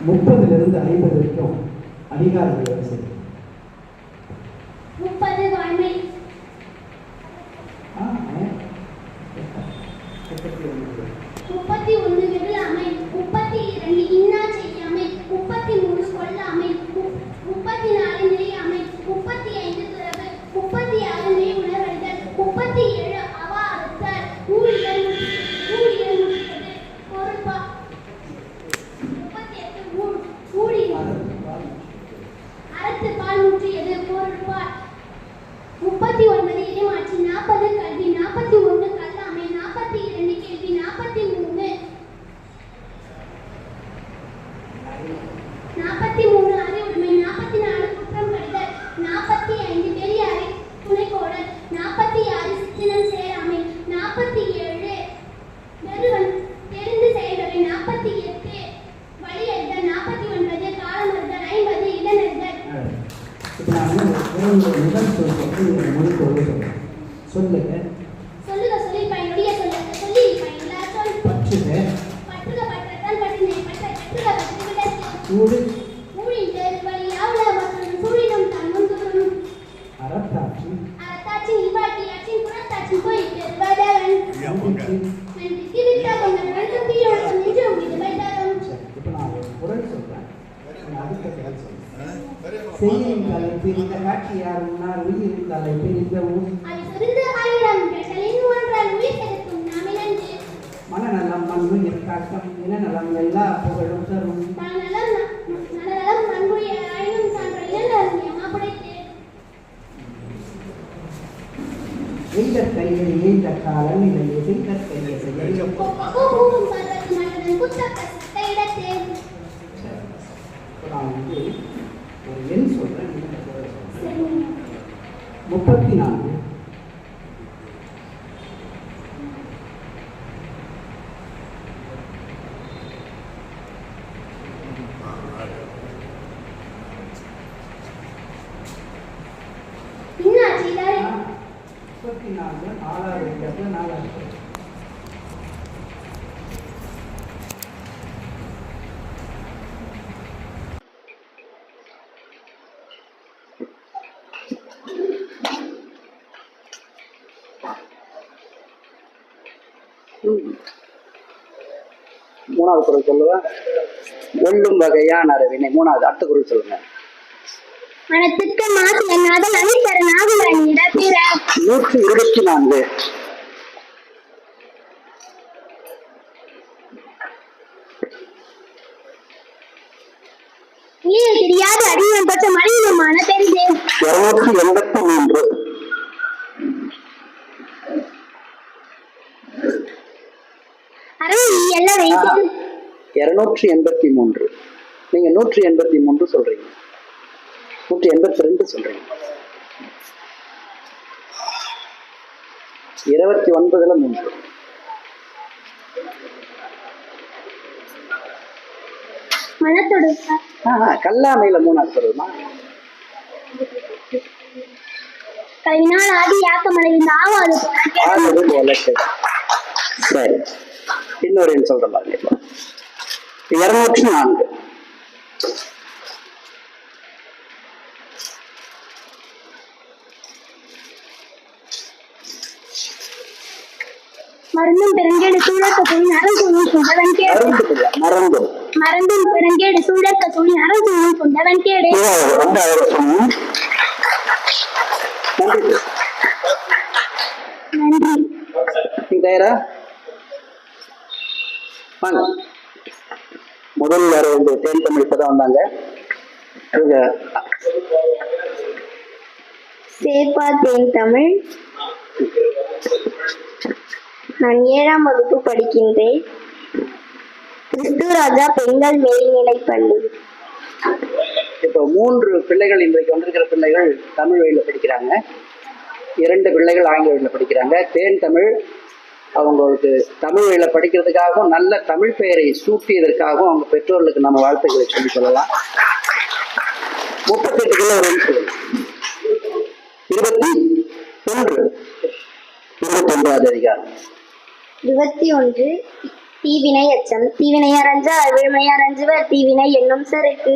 30லிருந்து 50 வரைக்கும் அதிகாரங்கள் வரிசை. 30 வாய்மை. 31 வெகுளாமை. 32 இன்னா செய்யாமை. 33 கொல்லாமை. 34 நெறியாமை. 35 துறவு. 36 மெய் உணர்வறிதல். 37 அவா அறுத்தல். ஊழியல் முடித்தது பொறுப்பா. 38 ஊழியல் அறத்து பால் ஊற்றியது பொருட்பால். 39 இடைமாட்சி. 40 கல்வி. 41 கல்லாமை. 42 கேள்வி. 43 அறிவுடைமை. 44 குற்றம் கடிதல். 45 பெரியாரை துணைக்கோடல். 46 சிற்றினம் சேராமை. 47 வெறுவன் தெரிந்து செயல்களை. 48 வழியறிதல். 49 காலமறிதல். 50 இடனறிதல். முதல் சொல்லுங்க. சொல்லுக சொல்லில் பயனுடைய சொல்லுக சொல்லில் பயனுள்ள சொல். பற்றுக பற்றுக பற்றத்தான் பற்றினை பற்ற பற்றுக பற்றுவிடத்து. ஊழிதல் வழியாவுல மற்றும் சூழினும் தன்னும் துரும். அறத்தாட்சி அறத்தாட்சி இவ்வாட்சி அச்சின் புறத்தாட்சி போய் பெறுவதவன். நன்றிக்கு விட்டா கொண்ட வழக்கம் தீயோழக்கம் என்று உங்களுக்கு வைத்தாரும். இப்போ நான் ஒரு குரல் சொல்றேன், அடுத்த குரல் சொல்றேன். செய்யின் தலை பிரிந்த காட்சியார் முன்னார் உயிரின் தலை பிரிந்த அது சொரிந்து ஆயிரம் பெண்களின் ஒன்றால் உயிர் செலுத்தும் நாமினன்று. மனநலம் மண்ணுயிர் காட்டம் இனநலம் எல்லா புகழும் தரும். மனநலம் மண்புரிய ஆயினும் சான்ற இனநலம் எம்மாபுடைத்து. எய்தற் கையை எய்த காலம் இலையை செய்தற் கையை செய்ய பூவும் பர்வத்து மன்னன் புத்தக்க சட்ட இடத்து. நான் ஒரு எண் சொல்றேன், 34 இன்னா செய்தாரே 34 6 4 மூணாவது குரல் சொல்லுவேன். வெல்லும் வகையான அறிவினை. மூணாவது அடுத்த குரல் சொல்லுங்க. மனத்துக்கு மாசு என்னாதல் அணித்தர நாகுலன் இடப்பிற. 124 நீர் தெரியாது அறிவியல் பற்ற மனிதமான பெரிது. 283 அறவை எல்ல வைத்து. 283 நீங்க 183 சொல்றீங்க, 182 சொல்றீங்க. 29ல 3 மனத்தோடு கல்லாமையில 3 சொல்லுமா? கவினால் ஆதி யாக்கமடைந்த ஆவாது போல. சரி, இன்னொரு எண் சொல்ற பாருங்க. 204 மருந்தும் பெருங்கேடு சூழக்க தொழில் அறந்தூணும் கொண்டவன் கேடு. மருந்தும் பெருங்கேடு சூழக்க தொழில் அறந்தூணும் கொண்டவன் கேடு. நன்றி. தயாரா? வாங்க. முதல் வர வந்து தேன் தமிழ் இப்பதான் வந்தாங்க. சேப்பா தேன் தமிழ். நான் 7ஆம் வகுப்பு படிக்கின்றேன். கிறிஸ்துராஜா பெண்கள் மேல்நிலைப் பள்ளி. இப்போ 3 பிள்ளைகள் இன்றைக்கு வந்திருக்கிற பிள்ளைகள் தமிழ் வழியில படிக்கிறாங்க, 2 பிள்ளைகள் ஆங்கில வழியில படிக்கிறாங்க. தேன் தமிழ் அவங்களுக்கு தமிழ் வழியில படிக்கிறதுக்காகவும் நல்ல தமிழ் பெயரை சூட்டியதற்காகவும் அவங்க பெற்றோர்களுக்கு நம்ம வாழ்த்துக்களை சொல்லி சொல்லலாம். 38 கிலோ ஒரு 21 21வது அதிகாரம். 21 தீவினை அச்சம் தீவினையார் அஞ்சார் விழுமையார் அஞ்சுவர் தீவினை என்னும் சருக்கு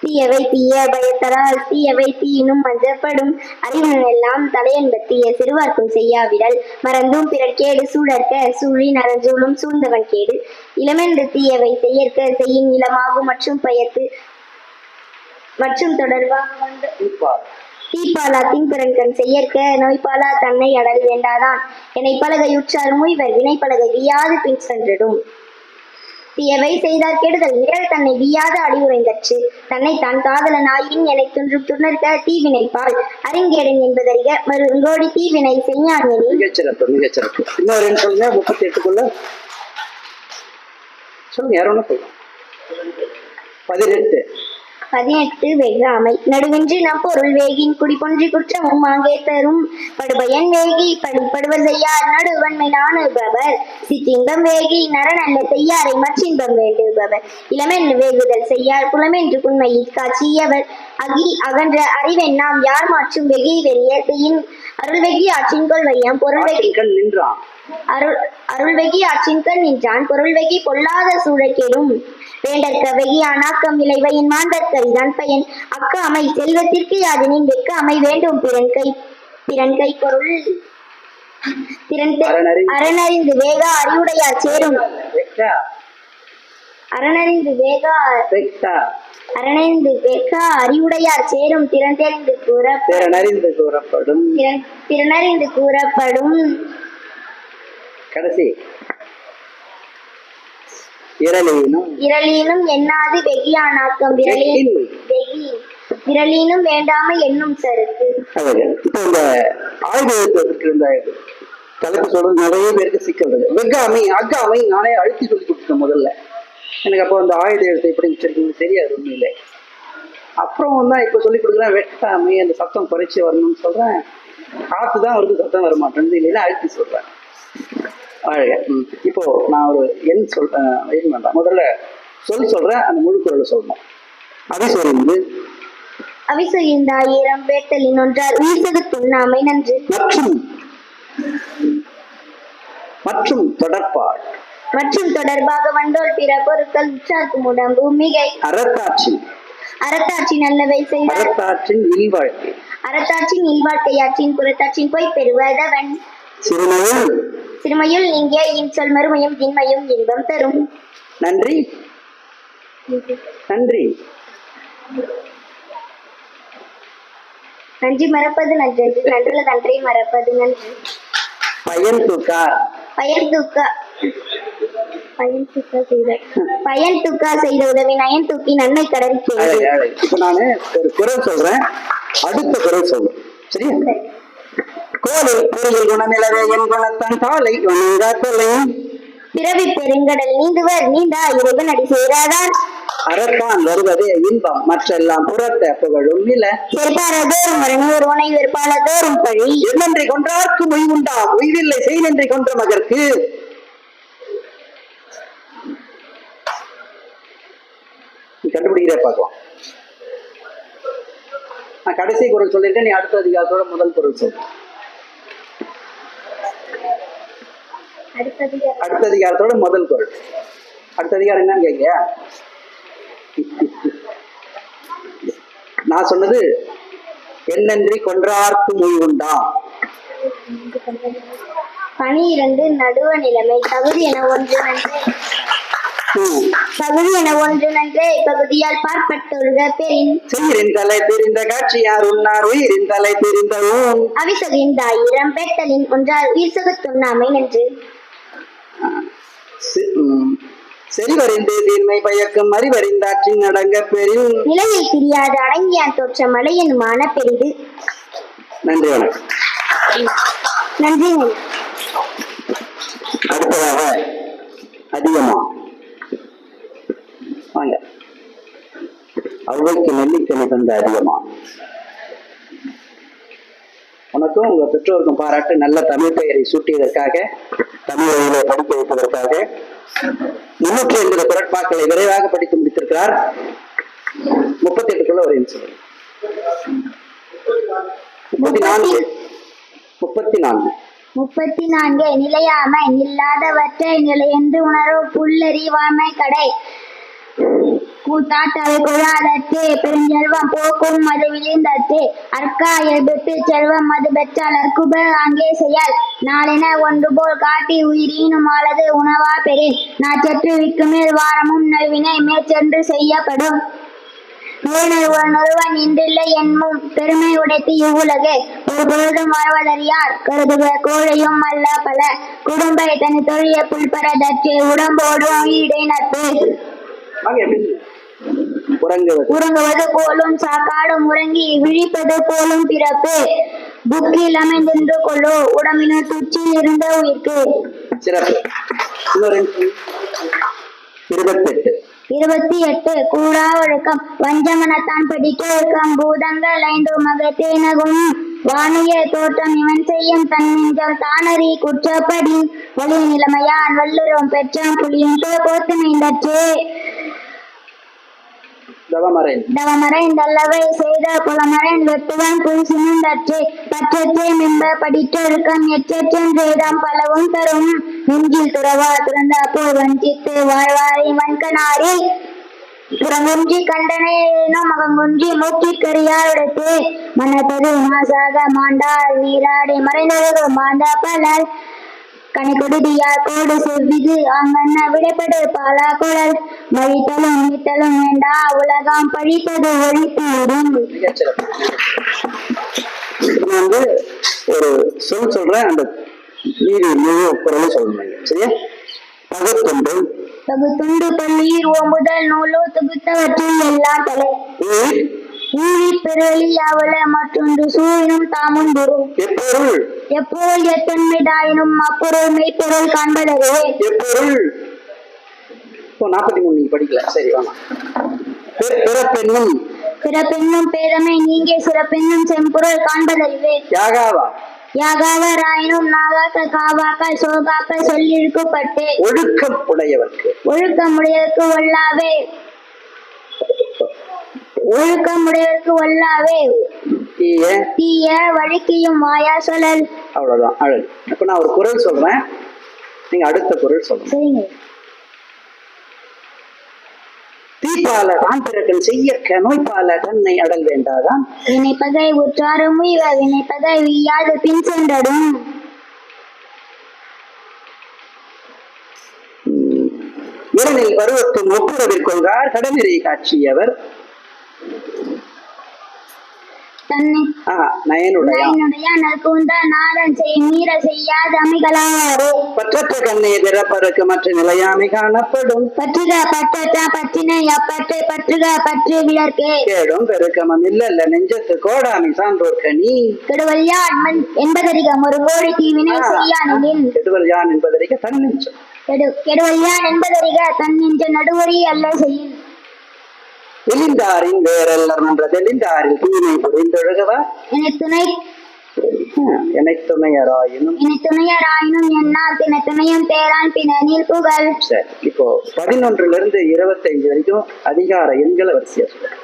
தீயவை தீய பயத்தரால் தீயவை தீயினும் அஞ்சப்படும் அறிவன் எல்லாம் தலையன்ப தீய சிறுவார்க்கும் செய்யாவிடல் மறந்தும் பிறர் கேடு சூழற்க சூழி நரஞ்சூழும் சூழ்ந்தவன் கேடு இளமென்று தீயவை செய்யற்க செய்யும் இளமாகும் மற்றும் பயத்து மற்றும் தொடர்பாக வந்து தீப்பாலா தின்புறன்கண் செய்யற்க நோய்பாலா தன்னை அடல் வேண்டாதான் என்னை பலகையுற்றார் முய்வர் வினை பலகை வியாது பின் சென்றிடும் தீயவை செய்தார் கெடுதல் நிழல் தன்னை வியாது அடிவுரைந்தற்று தன்னை தான் காதலன் ஆயின் என துன்றும் துணர்க தீவினைப்பால் அறிங்கேடன் என்பதறிக மருங்கோடி தீவினை செய்யான் மிகச்சிறப்பு மிகச்சிறப்பு. இன்னொரு எண் சொல்லுங்க. 38க்குள்ள சொல்லுங்க. யாரும் 18. 18 வெகாமை நடுவின்றி நம் பொருள் வேகின் குடி பொன்றி குற்றமும் மாங்கே தரும் படுபயன் வேகி படிப்படுவர் செய்யார் நடுவன்மை நாணுபவர் சிற்றின்பம் வேகி நரநல்ல செய்யாரை மற்றின்பம் வேண்டுபவர் இளமென்று வேகுதல் செய்யார் புலமென்று புண்மையில் காட்சியவர் அகி அகன்ற அறிவென் நாம் யார் மாற்றும் வெகி வெறிய செய்யின் அருள் வெகி ஆற்றின் கொள்வையாம் பொருள் வெகி நின்றான் அருள் வெகி ஆற்றின் கண் நின்றான் பொருள் வெகி பொல்லாத சூழக்கேடும் வேண்டற்க வெகி ஆனாக்கம் விளைவையின் மாந்தற்கரிதான் பயன் அக்க அமை செல்வத்திற்கு யாதெனின் வெக்க அமை வேண்டும் பிறன் கை பொருள் அரணறிந்து வேகா அறிவுடையார் சேரும் அரணறிந்து வேகா அறிவுடையார் சேரும் திறனறிந்து கூறப்படும் கடைசி இரளீனும் எண்ணாது வெகியானாக்கம் விரலீனும் வேண்டாமை என்னும் சருக்கு. இப்போ இந்த ஆயுதத்துக்கு இருந்த தலைப்பு சொல்றது நிறைய பேருக்கு சிக்கல். வெக்காமை அக்காமை நானே அழுத்தி சொல்லி கொடுத்துட்டேன் முதல்ல. எனக்கு அப்போ அந்த ஆயுத எழுத்தை எப்படி வச்சிருக்கீங்கன்னு தெரியாது உண்மையிலே. அப்புறம் தான் இப்போ சொல்லி கொடுக்குறேன் வெட்டாமை அந்த சத்தம் குறைச்சி வரணும்னு சொல்றேன். காத்து தான் வருது சத்தம் வர மாட்டேன் இல்லைன்னா அழுத்தி சொல்றேன். அழக. இப்போ நான் ஒரு எண் வேண்டாம். முதல்ல சொல்றேன். அந்த முழு குரலை சொல்லணும். அவிசொய்ந்தாயிரம் வேட்டலின் ஒன்றார் உயிர்சகு துண்ணாமை நன்று மற்றும் தொடர்பாக வண்டோல் பிற பொருட்கள் உற்றார்க்கும் உடம்பு மிகை அறத்தாட்சி நல்லவை செய்தார் அறத்தாட்சின் இல்வாழ்க்கையாற்றின் புறத்தாட்சின் போய் பெறுவதவன் சிறுமையுள் நீங்க இன்சொல் மறுமையும் இன்மையும் இன்பம் தரும். நன்றி நன்றி மறப்பது நன்று நன்றுல நன்றை மறப்பது நன்று. பயன் தூக்கா செய்த உதவி நயன் தூக்கி நன்மை கடற்கிறது. இப்ப நானு ஒரு குரல் சொல்றேன். அடுத்த குரல் சொல்றேன். சரியா? கோலில் பொருளில் குணநிலவே என் குணத்தான் காலை பிறவி பெருங்கடல் நீந்துவர் நீந்தா இறைவன் அடி சேராதார் அறத்தான் வருவதே இன்பம் மற்றெல்லாம் புறத்த புகழும் நில செல்பாரதோறும் ஒருவனை வெறுப்பாளதோறும் பழி என்னென்றை கொன்றார்க்கு மொய்வுண்டா உய்வில்லை செய்தென்றை கொன்ற மகற்கு. கண்டுபிடிக்கிற பார்க்கலாம். நான் கடைசி குரல் சொல்லிட்டேன். நீ அடுத்த அதிகாரத்தோட முதல் குரல் சொல். அடுத்த அதிகாரத்தோட முதல் குரல். அடுத்த அதிகாரம் என்னன்னு கேட்க. நான் சொன்னது என்னன்றி கொன்றார்க்கு மொய்வுண்டா. பணி 2 நடுவ நிலைமை தகுதி என ஒன்று நன்றே பகுதியால் பார்ப்பட்டொழுக பெரின் செய்யரின் தலை தெரிந்த காட்சியார் உன்னார் உயிரின் தலை தெரிந்த அவிசொகிந்தாயிரம் பெட்டலின் ஒன்றால் உயிர் சொகுத்துண்ணாமை நன்று செறிவறிந்து தீர்மை பயக்கும் அறிவறிந்தாற்றின் அடங்க பெரின் நிலையை தெரியாது அடங்கியான் தோற்ற மலையனுமான பெரிது. நன்றி வணக்கம். நன்றி. அடுத்ததாக அதிகமா வாங்க. அவ்வைக்கு நெல்லிக்கனி தந்த அதிகமா. உனக்கும் உங்க பெற்றோருக்கும் பாராட்டு. நல்ல தமிழ் பெயரை சூட்டியதற்காக, தமிழ் வழியில படிக்க வைப்பதற்காக 350 குரட்பாக்களை விரைவாக படித்து முடித்திருக்கிறார். 38க்குள்ள ஒரு இன்சிடென்ட். 34 34 நிலையாமை நில்லாதவற்றை நிலையென்று உணரும் புல்லறிவாமை கடை கூத்தாட்டவை குழாதற்று பெருஞ்செல்வம் போக்கும் மது விழிந்தற்று அற்கா எழுத்து செல்வம் மது பெற்றால் அற்குப அங்கே செயல் நாளென ஒன்று போல் காட்டி உயிரினும் ஆளது உணவா பெறின் நாச்சற்று விக்குமேல் வாரமும் நல்வினை மேற்சென்று செய்யப்படும் ஒருவன் இன்றில்லை என்னும் பெருமை உடைத்து இவ்வுலகு ஒரு பொழுதும் வாழ்வதறியார் கருதுக கோழையும் அல்ல பல குடும்பை தனி தொழிய புல்பரதற்று உடம்போடும் ஈடை நட்பு உறங்குவது போலும் சாக்காடும் உறங்கி விழிப்பது போலும் பிறப்பு புக்கில் அமைந்திருந்து கொள்ளோ உடம்பின துச்சில் இருந்த உயிர்க்கு. சிறப்பு. 28 கூடா ஒழுக்கம் வஞ்சமனத்தான் படிக்க ஒழுக்கம் பூதங்கள் 5 மகத்தேனகும் வானிய தோற்றம் இவன் செய்யும் தன் நெஞ்சம் தானறி குற்றப்படி வலிய நிலைமையான் வல்லுறும் பெற்றான் புலியும் கோத்துமைந்தற்று தவமறைந்தல்லவை செய்த புலமறைன் வெட்டுவன் புல் சினந்தற்று பற்றற்றே மிம்ப படிற்றொழுக்கம் எச்சற்றும் செய்தாம் பலவும் தரும் நெஞ்சில் துறவா துறந்த போல் வஞ்சித்து வாழ்வாரி வன்கனாரி புறங்குஞ்சி கண்டனேனோ மகங்குஞ்சி மூக்கி கரியால் உடைத்து மனத்தது மாசாக மாண்டால் நீராடி மறைந்தது மாந்த பலர் கணிக்கொடுதியார் கோடு செவ்விது அங்கன்ன விடைப்படு பாலா குழல் மழித்தலும் மித்தலும் வேண்டா உலகம் பழித்தது ஒழித்தூடும். ஒரு சொல் சொல்றேன், அந்த நீதி முழு குரலும் சொல்லணும். சரியா? தகுத்துண்டு பள்ளீர் ஓம்புதல் நூலோ தொகுத்தவற்றில் எல்லாம் தலை ஊழி பெருவெளி யாவல மற்றொன்று சூழினும் தாமும் பெறும் எப்பொருள் எத்தன்மைதாயினும் அப்பொருள் மெய்ப்பொருள் காண்பதே எப்பொருள். 43 நீங்க படிக்கல. சரி வாங்க. பிறப்பெண்ணும் பேதமை நீங்க சிறப்பெண்ணும் செம்பொருள் காண்பதறிவே யாகாவராயினும் நாகாக்க காவாக்க சோகாக்க சொல்லிழுக்கப்பட்டு ஒழுக்கம் உடையவர்க்கு ஒல்லாவே தீய வழிக்கையும் வாயா சொல்லல். அவ்வளவுதான் அழகு. இப்ப நான் ஒரு குரல் சொல்றேன், நீங்க அடுத்த குரல் சொல்லுங்க. தீப்பால தான் பிறக்கன் செய்ய நோய்பால தன்னை அடல் வேண்டாதான் வினைப்பகை உற்றாரும் வினைப்பகை வீயாது பின் சென்றடும். இரணில் பருவத்தும் ஒப்புரவில் கொள்கார் கடலிரை காட்சியவர் பற்றற்ற கண்ணை பிறப்பதற்கு மற்ற நிலையாமை காணப்படும். கேடும் பெருக்கமும் இல்ல நெஞ்சத்து கோடாமை சான்றோர் கனி கெடுவல் யான் என்பதறிகம் ஒரு கோடி தீவினை செய்யானின் கெடுவல் யான் என்பதறிக தன் நெஞ்சம் கெடுவல் யான் என்பதறிக தன் நெஞ்ச நடுவரி அல்ல செய்யும். தெளிந்தாரின் வேறல்லர் என்ற தெளிந்தாரில் தீமை புரிந்தொழுகவா துணையராயினும் என்னால் தின துணையும் பேரான் பின்னில் புகழ். சரி, இப்போ 11 to 25 வரைக்கும் அதிகார எண்களை வரிசையா சொல்லுங்க.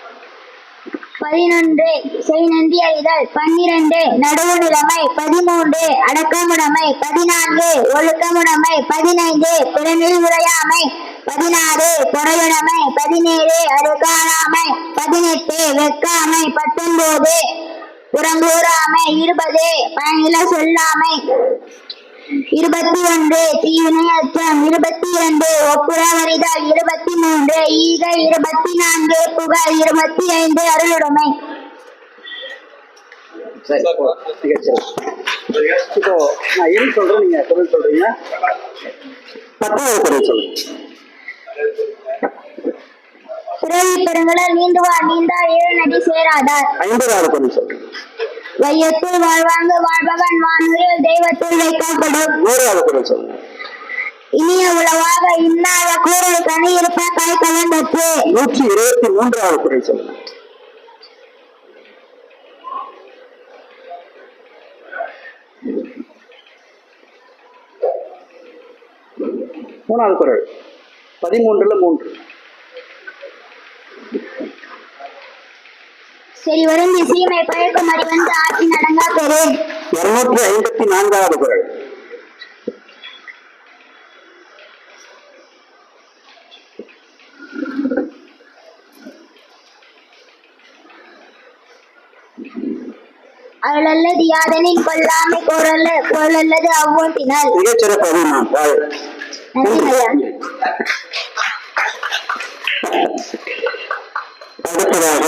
11 செய் நன்றி அறிதல், 12 நடுவு நிலைமை, 13 அடக்கமுடைமை, 14 ஒழுக்கமுடைமை, 15 பிறனில் உரையாமை, 16 பொறையுடைமை, 17 அருகாணாமை, 18 வெக்காமை, 19 புறங்கூறாமை, 20 பயனில சொல்லாமை, 21 தீவினை அச்சம், 22 ஒப்புரவறிதல், 23 ஈகை, 24 புகழ், 25 அருளுடைமை. இப்போ நான் எது சொல்றேன், நீங்க குரல் சொல்றீங்க. 10வது குரல் சொல்லுங்க. பிறவி பெருங்கடல் நீந்துவார் நீந்தார் 7 நடி சேராதார். 50வது குரல் சொல்லுங்க. வையத்துள் வாழ்வாங்கு வாழ்பவன் வானுரில் தெய்வத்துள் வைக்கப்படும். 100வது குரல் சொல்லுங்க. இனிய உளவாக இன்னாத கூறல் கனி இருப்ப காய் கலந்தற்று. 123வது குரல் சொல்லுங்க. மூணாவது குரல் 13 சரி வருந்தி சீமை பழக்கம் அறிவந்து ஆட்சி நடங்கா பெரு. 254வது குரல் அருளல்லது யாதனின் கொல்லாமை கோரல்லது அவ்வோட்டினால். மிகச்சிறப்பு. நன்றி ஐயா. அடுத்ததாக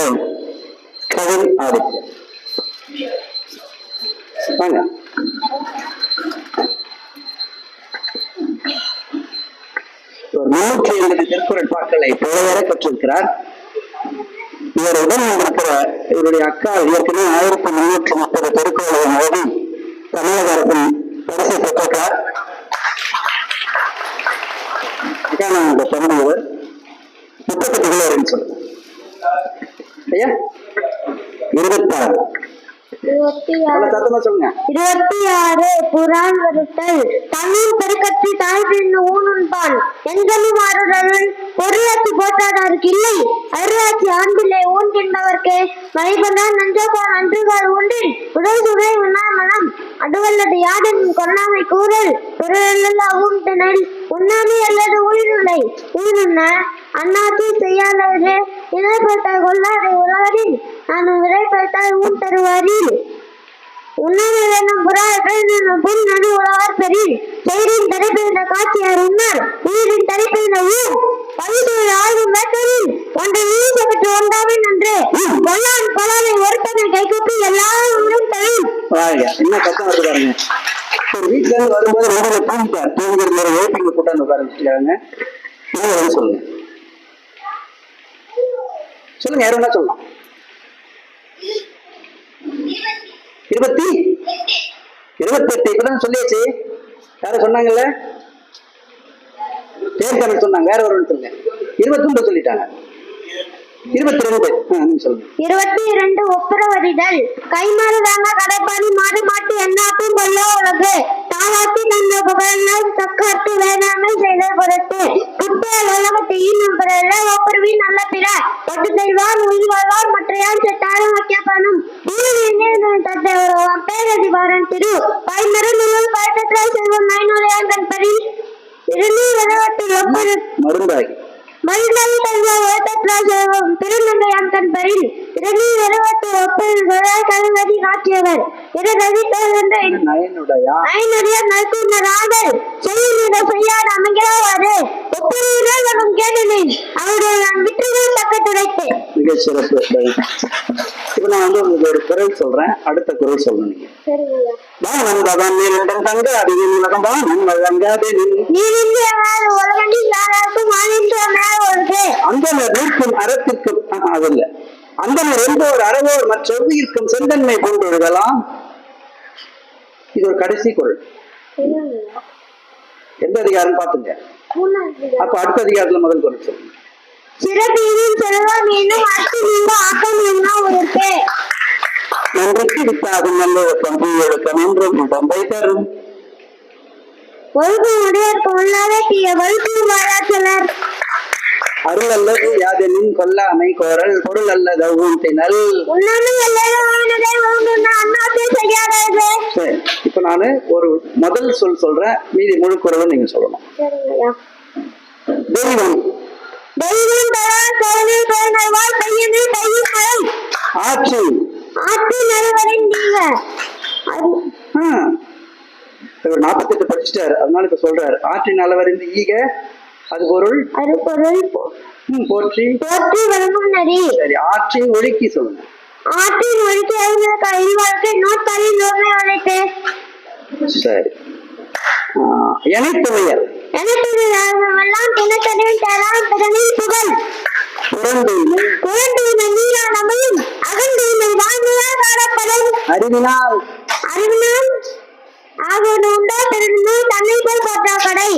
கவின் ஆதித்யன் வாங்க. ஒரு 350 திருக்குறள் பாக்களை பலவர கற்றிருக்கிறார். இவருடன் இருக்கிற இவருடைய அக்கா ஏற்கனவே 1330 திருக்குறளை மோதி தமிழக அரசின் பரிசை பெற்றிருக்கிறார். அக்கா நான் இந்த தம்பியவர் 38 கிலோ சொல்லுங்க ஐயா. 26 சொல்லுங்க. 26 புறான் வருத்தல் தமிழ் பெருக்கத்து தாழ்வின் ஊனுண்பான் எங்களும் ஆறுதல் பொருளாட்சி போட்டாதாருக்கு இல்லை அருளாட்சி ஆண்டிலே ஊன்கின்றவர்க்கே மறைபந்தான் நஞ்சோபான் அன்றுகால் ஊன்றில் உடல் சுவை உண்ணாமலம் அடுவல்லது யாடன் கொல்லாமை கூறல் பொருளல்ல ஊன்றினல் உண்ணாமை அல்லது உயிரில்லை உயிருண்ண அண்ணாச்சி செய்யாதது இணைப்பட்டால் கொள்ளாதை உலகில் நான் விரைப்பட்டால் ஊன் தருவாரில் உண்ணாமை வேணும் புன் நடு உலகார் பெரில் செயலின் தடைப்பெய்த காட்சியார் உண்ணார் உயிரின் தடைப்பெய்த ஊர் பவிசூழல் ஆளும் வேட்டரில் ஒன்றை வீச பெற்று ஒன்றாவே நன்று கொல்லான் கொலானை ஒருத்தனை கைகூப்பி எல்லாரும் தரும். என்ன கஷ்டம் வருது பாருங்க. ஒரு வீட்டுல இருந்து வரும்போது ரொம்ப தூங்கிட்டார். தூங்குற ஓட்டிங்க கூட்டாந்து உட்காரங்க. சொல்லுங்க சொல்லுங்க யாரும் என்ன சொல்லலாம். 28 இப்பதான் சொல்லியாச்சு. யாரும் சொன்னாங்கல்ல பேர் கணக்கு சொன்னாங்க. வேற ஒரு சொல்லுங்க. 21 சொல்லிட்டாங்க. 22 நீங்க சொல்லுங்க. 22 ஒப்புரவறிதல் கைமாறுதாங்க கடைப்பாடி மாடு மாட்டு எண்ணாட்டும் கொள்ள உலகு தாவாட்டி தந்த புகழ் தக்காட்டு வேளாண்மை செய்த பொருட்டு குட்டையால் உலகத்தை ஈனும் பிறல்ல ஒப்புரவி நல்ல பிற ஒட்டு செய்வார் உயிர் வாழ்வார் மற்றையால் செட்டாலும் வைக்கப்படும் பேரதிபாரன் திரு பாய்மர நூல் பழக்கத்தால் செல்வம் 900 பரி 2 மருந்தாகி மருந்தாகி தங்கள் திருநங்கையான் தன் பரில் 2 கல்வதி காட்டியவர் நற்குணராக செய்யாத அமைகிறாரு ஒப்பும் கேட்டேன் அவருடைய நான் விட்டுகள் பக்கத்துடைத்து. மிக சிறப்பு. இப்ப நான் உங்களுக்கு ஒரு குரல் சொல்றேன். அடுத்த குரல் சொல்லணும். அறவோர் மற்றொருக்கும் செந்தன்மை கொண்டு விடலாம். இது ஒரு கடைசி குரல். எந்த அதிகாரம் பாத்துங்க. அப்ப அடுத்த அதிகாரத்துல முதல் குரல் சொல்லுங்க. சிறப்பீனும் செல்வம் என்னும் அர்த்தம் ஆக்கம் என்ன உயிர்ப்பே நன்றிக்கு வித்தாகும் நல்ல பண்புகளுக்கு என்றும் பம்பை தரும் ஒழுங்கு உடையற்கு உள்ளாத தீய வழுக்கு வாழாற்றலர் அருள் அல்லது யாதெனின் கொல்லாமை கோரல் பொருள் அல்லது ஊன்றினல். இப்ப நானு ஒரு முதல் சொல்றேன். மீதி முழு குரலும் நீங்க சொல்லணும். தெய்வம் ஆட்சி இவர் 48 படிச்சுட்டாரு. அதனால இப்ப சொல்றாரு ஆற்றின் அளவறிந்து ஈக அது பொருள் போற்றி போற்றி வழங்கும் நரி. சரி ஆற்றின் ஒழுக்கி சொல்லுங்க. ஆற்றின் ஒழுக்கி வாழ்க்கை நோத்தாலின் நோமை வளைத்து. சரி எனைத்துவையர் எல்லாம் தினத்தனில் தரான் திறனில் புகழ் புரண்டு நீரானமையும் அகண்டு வாழ்க்கையால் காணப்படும் அறிவினால் தன்னை போல் போட்டா கடை.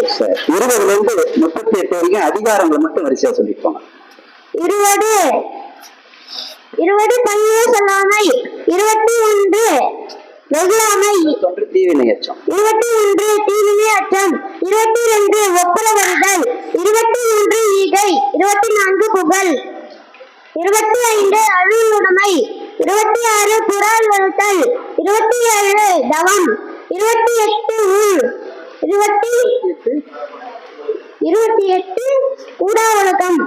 20 இருந்து 38 வரைக்கும் அதிகாரங்களை மட்டும் வரிசையா சொல்லிருப்பாங்க. 20 பைய சொல்லாமை 21 வெகுளாமை 21 தீவினை அச்சம் 21 தீவினை அச்சம் 22 ஒப்புரவறிதல் 23 ஈகை 24 புகழ் 25 அருளுடைமை 26 புறால் வருத்தல் 27 தவம் 28 ஊழ் 28 கூடா ஒழுக்கம்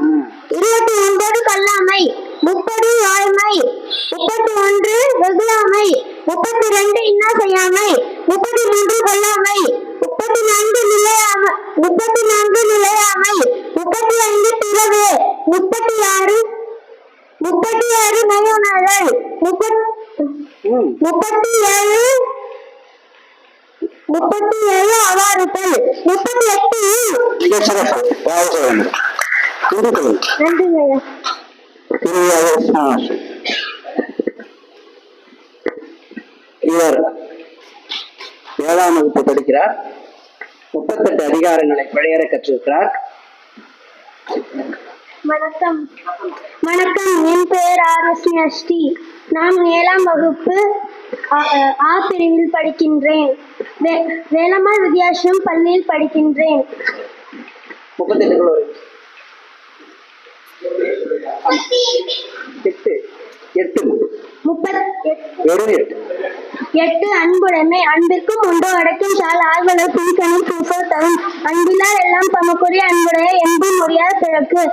29 கல்லாமை 30 வாய்மை 31 வெகுளாமை 32 இன்னா செய்யாமை 33 கொல்லாமை 34 நிலையாமை 35 பிறகு 36 நயனாளர் 37 அவாறுதல் 38 நன்றிங்கய்யா. இவர் 7ஆம் வகுப்பு படிக்கிறார். 38 அதிகாரங்களை பழையற கற்றிருக்கிறார். வணக்கம். என் பெயர் ஆர்எஸ்மி அஷ்டி. நான் 7ஆம் வகுப்பு ஆ பிரிவில் படிக்கின்றேன். வேலம்மாள் வித்யாசிரம் பள்ளியில் படிக்கின்றேன். 8 அன்புடைமை. அன்பிற்கும் உண்டோ அடைக்கும் சால் ஆர்வலர் பின்கணி பூசல் தரும். அன்பிலார் எல்லாம் தமக்குரிய அன்புடைய என்பு முடியாத பிறகு.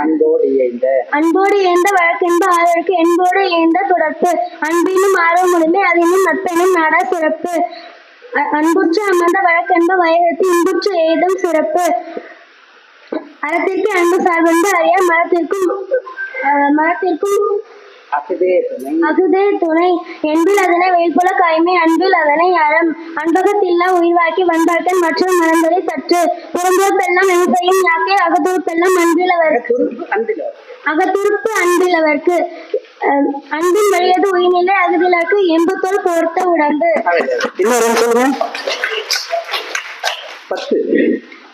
அன்போடு இயந்த வழக்கென்பு ஆதரவுக்கு என்போடு இயந்த தொடர்பு. அன்பினும் ஆர்வமுடைமை அதனும் நட்பெனும் நாடா சிறப்பு. அன்புற்று அமர்ந்த வழக்கென்ப வயதத்து இன்புற்று ஏதும் சிறப்பு. அறத்திற்கு அன்பு சார்பென்பு அறிய மரத்திற்கும் அகுதே துணை. என்பில் அதனை வெயில்புல காய்மை அன்பில் அதனை அறம். அன்பகத்தில்லா உயிர்வாக்கி வந்தார்கள் மற்றும் மறந்ததை சற்று. புறம்புறப்பெல்லாம் விவசாயம் யாக்கை அகத்துறுப்பெல்லாம் அகத்துறுப்பு அன்பிலவர்க்கு. அன்பின் வழியது உயிர்நிலை அகுதிலர்க்கு எம்புத்தோல் போர்த்த உடம்பு.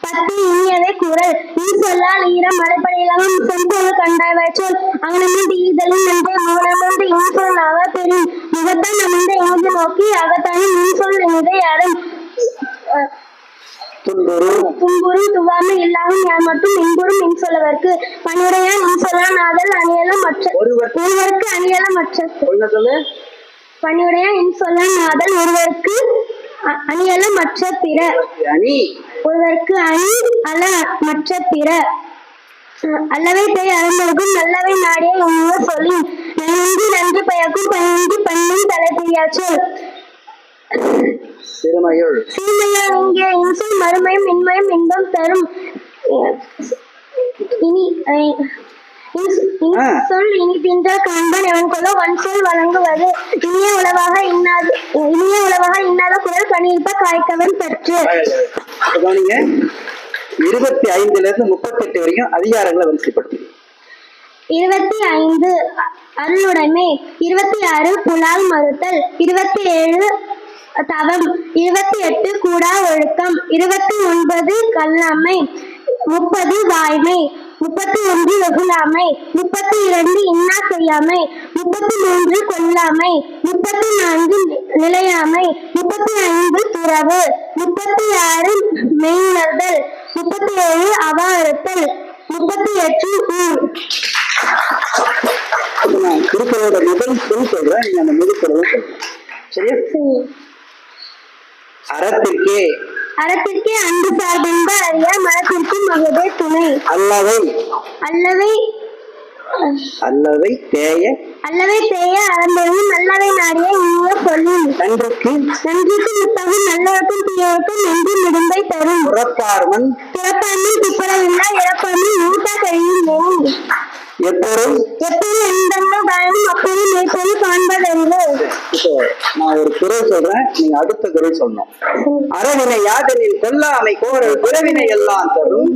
10 இனியவை கூறல். சொல்லால் ஈரம் மறுபடியிலும் செம்பொருள் கண்டாய் வச்சொல் அவனமுண்டு ஈதலும் நன்றே மௌனமுண்டு இன்சொல் ஆக பெரும். முகத்தான் அமைந்த இங்கு நோக்கி அகத்தானும் இன்சொல் இதை அறம். துன்புறும் துவாமை இல்லாமல் யார் மட்டும் இன்புறும் இன்சொல்லவர்க்கு. பணியுடையான் இன்சொல்லான் ஆதல் அணியலம் மற்ற ஒருவருக்கு அணியலம் மற்ற. பணியுடையான் இன்சொல்லான் ஆதல் ஒருவருக்கு அணியல மற்ற பிற. ஒருவருக்கு அணி அல மற்ற பிற. அல்லவை பெய் அறந்தொழுகும் நல்லவை நாடிய உண்மை சொல்லி. நன்றி பயக்கும் பணியின்றி பண்ணும் தலைப்பிரியாச்சொல். சீமையால் இங்கே இன்சொல் மறுமையும் இன்மையும் இன்பம் தரும். சொல் இனி தின்ற காண்பன் எவன் கொலோ வன் சொல் வழங்குவது. இனிய உளவாக இன்னாத குரல் கணிப்ப காய்க்கவன் பெற்று. 25 38 வரைக்கும் அதிகாரங்களை வரிசைப்படுத்து. 25 அருளுடைமை. 26 புலால் மறுத்தல். 27 தவம். 28 கூடா ஒழுக்கம். 29 கல்லாமை. 30 வாய்மை. 31 வெகுளாமை. 32 இன்னா செய்யாமை. 33 கொல்லாமை. 34 நிலையாமை. 35 துறவு. 36 மெய்யுணர்தல். 37 அவாறுத்தல். 38 ஊர். திருக்குறளோட முதல் சொல் சொல்றேன், நீங்க அந்த முதல் சொல்ல சரியா? அறத்திற்கே அன்பு சார்பென்ப அறிய மரத்திற்கும் மகதே துணை. அல்லவை தேய அறந்தொழுகும் நல்லவை நாடிய இனிய சொல்லும். நன்றிக்கு முத்தகும் நல்லவர்க்கும் தீயவர்க்கும் நன்றி முடிம்பை தரும். புறப்பார்மன் துப்புரவில்லா இறப்பார்மன் ஊட்டா கழியும். எப்பொருள் எந்தெந்த பயனும் அப்பொழுது மேற்பொழு காண்பதறிவு. இப்போ நான் ஒரு குரல் சொல்றேன், நீங்க அடுத்த குரல் சொல்லணும். அறவினை யாதனில் கொல்லாமை கோரல் பிறவினை எல்லாம் தரும்.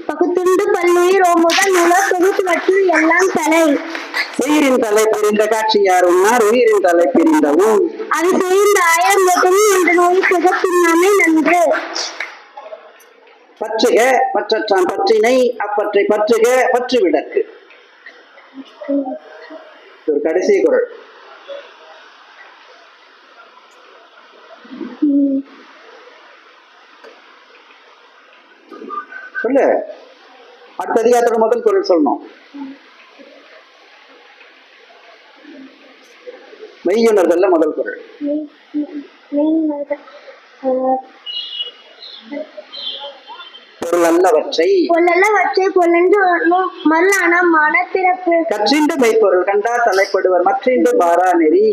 பகுத்துண்டு பல்லுயிர் ஓமுதல் நூல தொகுத்து வற்று எல்லாம் தலை. உயிரின் தலை பிரிந்த காட்சியார் உன்னார் உயிரின் தலை பிரிந்தவும் அது சேர்ந்த 1000 வேதமும் என்ற நோய் சுகப்பின்னாமை நன்று. பற்றுக பற்றற்றான் பற்றினை அப்பற்றை பற்றுக பற்று விடற்கு. ஒரு கடைசி குறள். சொல்லு. அடுத்த அதிகாரத்தோட முதல் குறள் சொல்லணும். மெய்யுணர்தல்ல முதல் குறள். பொருளல்லவற்றை பொல்லல்லவற்றை பொல்லென்று மல்லான மனப்பிறப்பு. கற்றின்று மெய்ப்பொருள் கண்டார் தலைப்படுவர் மற்றின்று பாரா நெறி.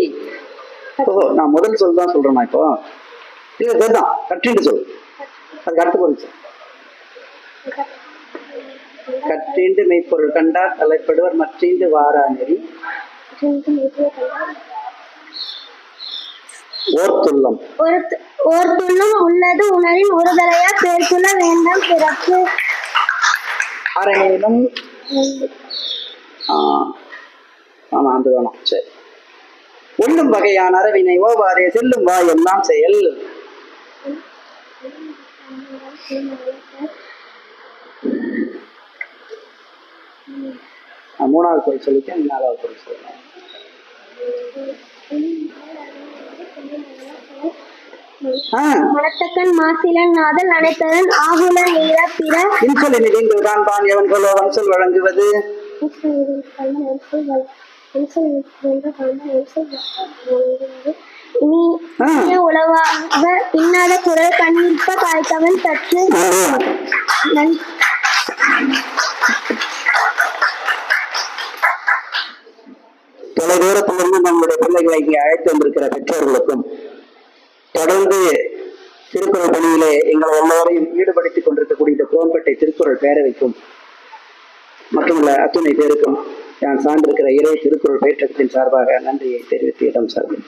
நான் முதல் சொல் தான் சொல்றேன் இப்போ. இல்ல இதுதான் கற்றின்று சொல். அதுக்கு அடுத்த பொருள் சொல். கற்றின்று மெய்ப்பொருள் கண்டார் தலைப்படுவர் மற்றின்று வாரா நெறி. ஓர்த்துள்ளம் ஓர்த்துள்ளும் உள்ளது உணரின் ஒருதலையா பேர்த்துள்ள வேண்டாம் பிறப்பு. அரையிலும் ஆமா அது வேணும். சரி. உள்ளும் வகையான அறவினை ஓவாரே செல்லும் வா எல்லாம் செயல். மூணாவது பொருள் சொல்லிட்டேன். நாலாவது பொருள் சொல்லலாம். மனத்தக்கன் மாசிலன் நாதல் அனைத்ததன் ஆகுல நீர பிற இன்சொல் நிதிந்து காண்பான் எவன் கொலோ வன்சொல் வழங்குவது. உளவாக பின்னாத குரல் கண்ணிற்ப காய்த்தவன் சற்று தொலைதூரத்திலிருந்து நம்முடைய பிள்ளைகளை இங்கே அழைத்து வந்திருக்கிற பெற்றோர்களுக்கும் தொடர்ந்து திருக்குறள் பணியிலே எங்களை எல்லோரையும் ஈடுபடுத்திக் கொண்டிருக்கக்கூடிய இந்த குரோம்பேட்டை திருக்குறள் பேரவைக்கும் மட்டுமல்ல அத்துணை பேருக்கும் நான் சார்ந்திருக்கிற இறை திருக்குறள் பயிற்றத்தின் சார்பாக நன்றியை தெரிவித்து இடம் சார்ந்தேன்.